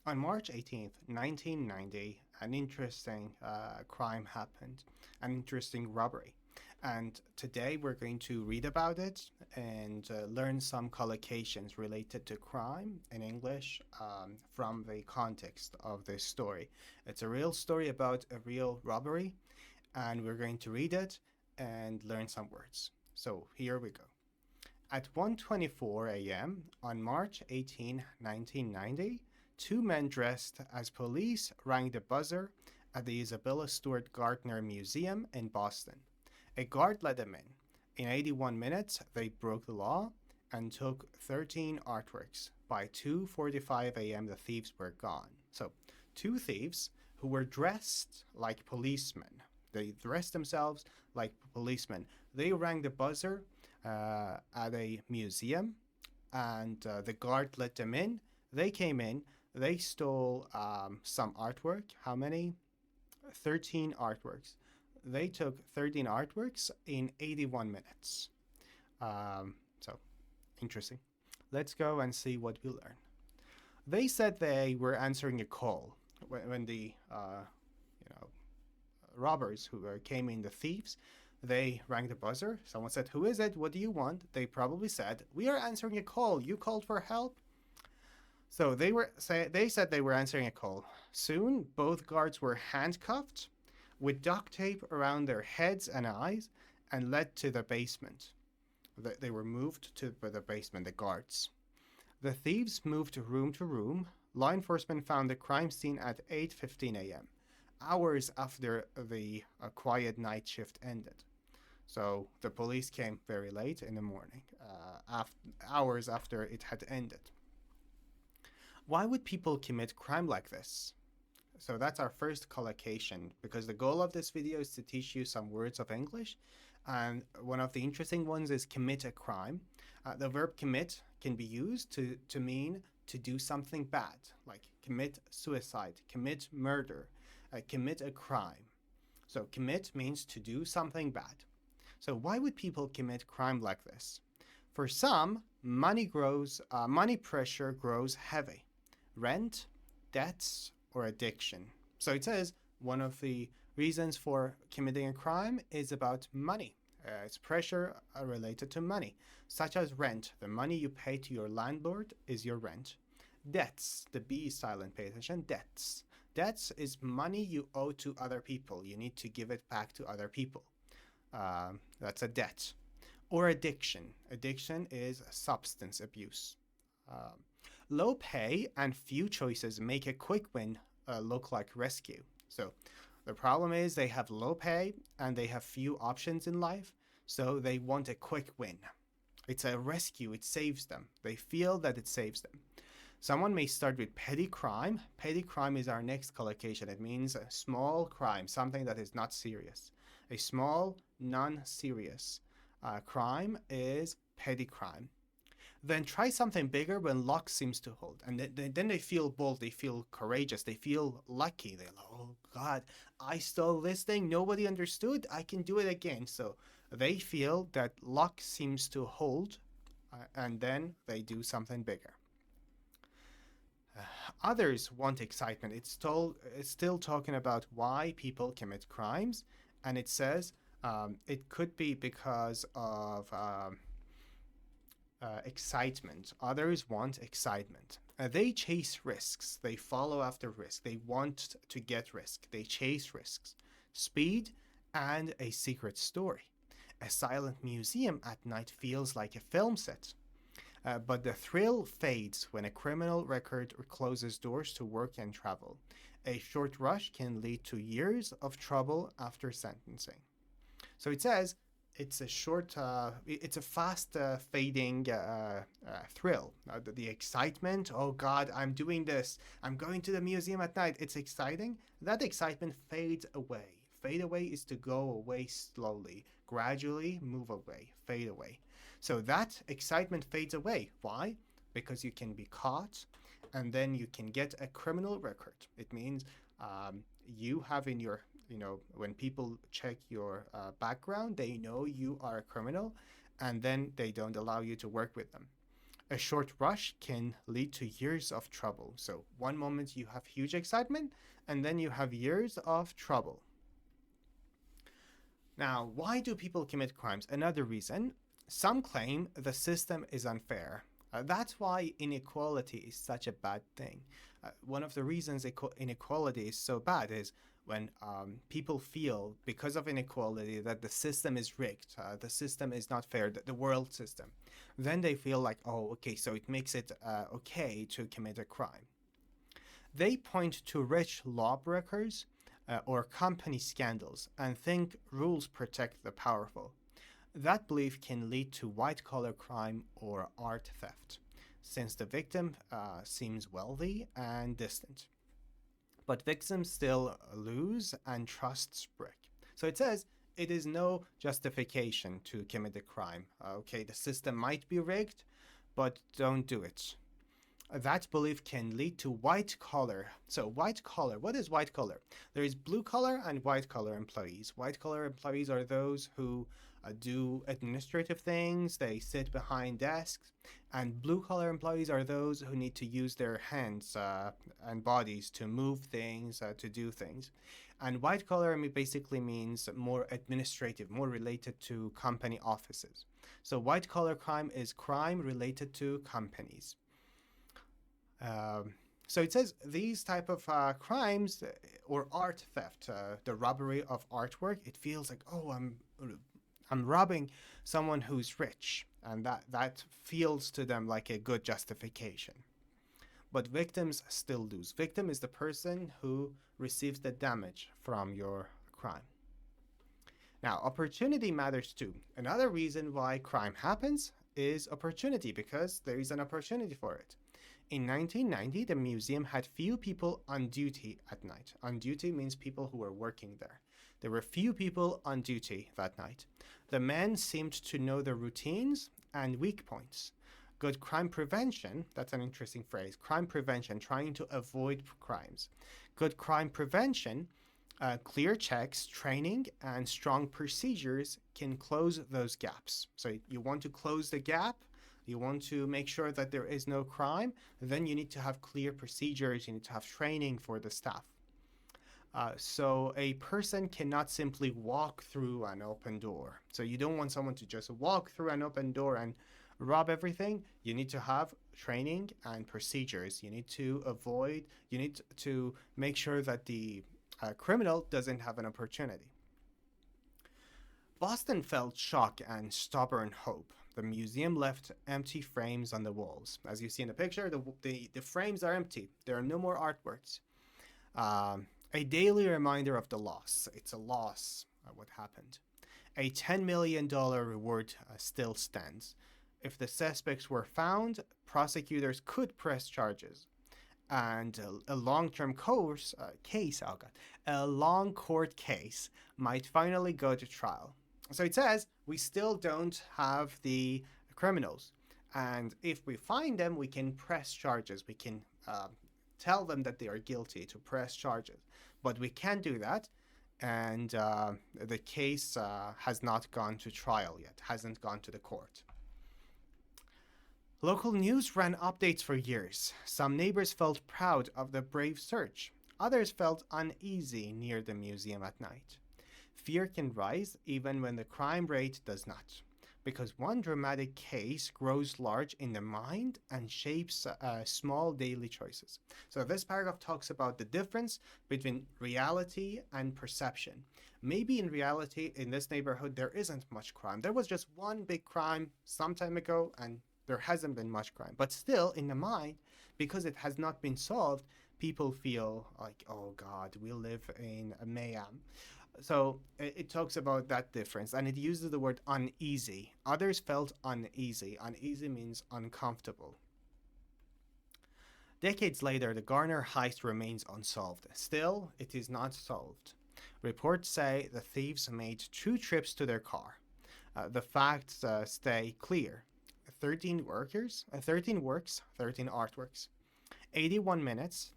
On March 18th, 1990, an interesting crime happened, an interesting robbery. And today we're going to read about it and learn some collocations related to crime in English from the context of this story. It's a real story about a real robbery, and we're going to read it and learn some words. So here we go. At 1:24 a.m. on March 18, 1990, two men dressed as police rang the buzzer at the Isabella Stewart Gardner Museum in Boston. A guard let them in. In 81 minutes, they broke the law and took 13 artworks. By 2:45 a.m., the thieves were gone. So, two thieves who were dressed like policemen. They dressed themselves like policemen. They rang the buzzer at a museum, and the guard let them in. They came in. They stole some artwork. How many? 13 artworks. They took 13 artworks in 81 minutes. So, interesting. Let's go and see what we learn. They said they were answering a call when the you know robbers who came in, the thieves, they rang the buzzer. Someone said, "Who is it? What do you want?" They probably said, "We are answering a call. You called for help." So they said they were answering a call. Soon, both guards were handcuffed with duct tape around their heads and eyes and led to the basement. They were moved to the basement, the guards. The thieves moved room to room. Law enforcement found the crime scene at 8:15 a.m., hours after the quiet night shift ended. So the police came very late in the morning, hours after it had ended. Why would people commit crime like this? So that's our first collocation, because the goal of this video is to teach you some words of English. And one of the interesting ones is commit a crime. The verb commit can be used to mean to do something bad, like commit suicide, commit murder, commit a crime. So commit means to do something bad. So why would people commit crime like this? For some, money pressure grows heavy. Rent, debts, or addiction. So it says one of the reasons for committing a crime is about money. It's pressure related to money, such as rent. The money you pay to your landlord is your rent. Debts, the B is silent, pay attention, debts. Debts is money you owe to other people. You need to give it back to other people. That's a debt. Or addiction. Addiction is substance abuse. Um, Low pay and few choices make a quick win look like rescue. So the problem is they have low pay and they have few options in life, so they want a quick win. It's a rescue, it saves them. They feel that it saves them. Someone may start with petty crime. Petty crime is our next collocation. It means a small crime, something that is not serious. A small, non-serious crime is petty crime. Then try something bigger when luck seems to hold. And then they feel bold, they feel courageous, they feel lucky. They're like, oh God, I stole this thing, nobody understood, I can do it again. So they feel that luck seems to hold, and then they do something bigger. Others want excitement. It's still talking about why people commit crimes, and it says it could be because of excitement. Others want excitement. They chase risks. They follow after risk. They want to get risk. They chase risks. Speed and a secret story. A silent museum at night feels like a film set. But the thrill fades when a criminal record closes doors to work and travel. A short rush can lead to years of trouble after sentencing. So it says it's a fast fading thrill. The excitement, oh God, I'm doing this. I'm going to the museum at night. It's exciting. That excitement fades away. Fade away is to go away slowly, gradually move away, fade away. So that excitement fades away. Why? Because you can be caught and then you can get a criminal record. It means you have in your, when people check your background, they know you are a criminal and then they don't allow you to work with them. A short rush can lead to years of trouble. So, one moment you have huge excitement, and then you have years of trouble. Now, why do people commit crimes? Another reason, some claim the system is unfair. That's why inequality is such a bad thing. One of the reasons inequality is so bad is when people feel, because of inequality, that the system is rigged, the system is not fair, the world system. Then they feel like, oh, okay, so it makes it okay to commit a crime. They point to rich lawbreakers or company scandals and think rules protect the powerful. That belief can lead to white collar crime or art theft, since the victim seems wealthy and distant. But victims still lose and trusts break. So it says it is no justification to commit a crime. Okay, the system might be rigged, but don't do it. That belief can lead to white collar. So, white collar, what is white collar? There is blue collar and white collar employees. White collar employees are those who do administrative things, they sit behind desks, and blue collar employees are those who need to use their hands and bodies to move things, to do things. And white collar basically means more administrative, more related to company offices. So, white collar crime is crime related to companies. So it says these type of crimes or art theft, the robbery of artwork. It feels like, oh, I'm robbing someone who's rich, and that feels to them like a good justification. But victims still lose. Victim is the person who receives the damage from your crime. Now, opportunity matters too. Another reason why crime happens is opportunity, because there is an opportunity for it. In 1990, the museum had few people on duty at night. On duty means people who were working there. There were few people on duty that night. The men seemed to know their routines and weak points. Good crime prevention, that's an interesting phrase, crime prevention, trying to avoid crimes. Good crime prevention, clear checks, training, and strong procedures can close those gaps. So you want to close the gap, you want to make sure that there is no crime, then you need to have clear procedures, you need to have training for the staff. So a person cannot simply walk through an open door. So you don't want someone to just walk through an open door and rob everything. You need to have training and procedures. You need to make sure that the criminal doesn't have an opportunity. Boston felt shock and stubborn hope. The museum left empty frames on the walls. As you see in the picture, the frames are empty. There are no more artworks. A daily reminder of the loss. It's a loss, what happened. A $10 million reward still stands. If the suspects were found, prosecutors could press charges. And a long-term a long court case might finally go to trial. So it says we still don't have the criminals. And if we find them, we can press charges. We can tell them that they are guilty to press charges. But we can't do that. And the case has not gone to trial yet, hasn't gone to the court. Local news ran updates for years. Some neighbors felt proud of the brave search. Others felt uneasy near the museum at night. Fear can rise even when the crime rate does not, because one dramatic case grows large in the mind and shapes small daily choices. So this paragraph talks about the difference between reality and perception. Maybe in reality, in this neighborhood, there isn't much crime. There was just one big crime some time ago, and there hasn't been much crime. But still, in the mind, because it has not been solved, people feel like, oh God, we live in a mayhem. So it talks about that difference, and it uses the word uneasy. Others felt uneasy. Uneasy means uncomfortable. Decades later, the Garner heist remains unsolved. Still, it is not solved. Reports say the thieves made 2 trips to their car. The facts stay clear. 13 works, 13 artworks, 81 minutes,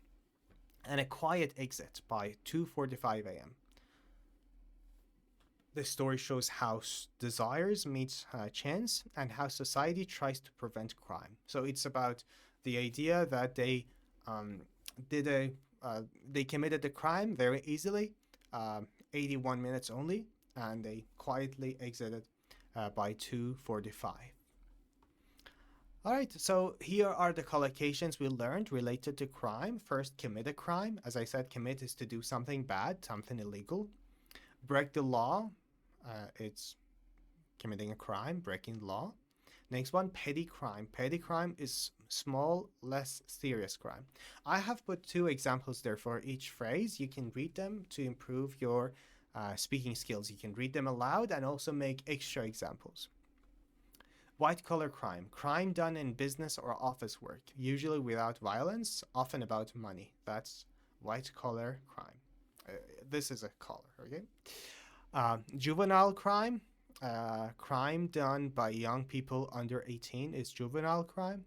and a quiet exit by 2:45 a.m. The story shows how desires meet chance and how society tries to prevent crime. So it's about the idea that um, did a they committed the crime very easily, 81 minutes only, and they quietly exited by 2:45. All right, so here are the collocations we learned related to crime. First, commit a crime. As I said, commit is to do something bad, something illegal. Break the law. It's committing a crime, breaking the law. Next one, petty crime. Petty crime is small, less serious crime. I have put two examples there for each phrase. You can read them to improve your speaking skills. You can read them aloud and also make extra examples. White collar crime. Crime done in business or office work, usually without violence, often about money. That's white collar crime. This is a color, okay? Juvenile crime. Crime done by young people under 18 is juvenile crime.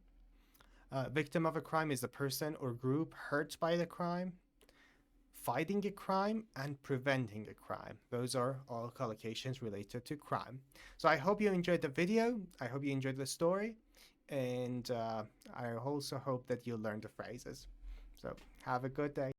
Victim of a crime is the person or group hurt by the crime. Fighting a crime and preventing a crime. Those are all collocations related to crime. So I hope you enjoyed the video. I hope you enjoyed the story. And I also hope that you learned the phrases. So have a good day.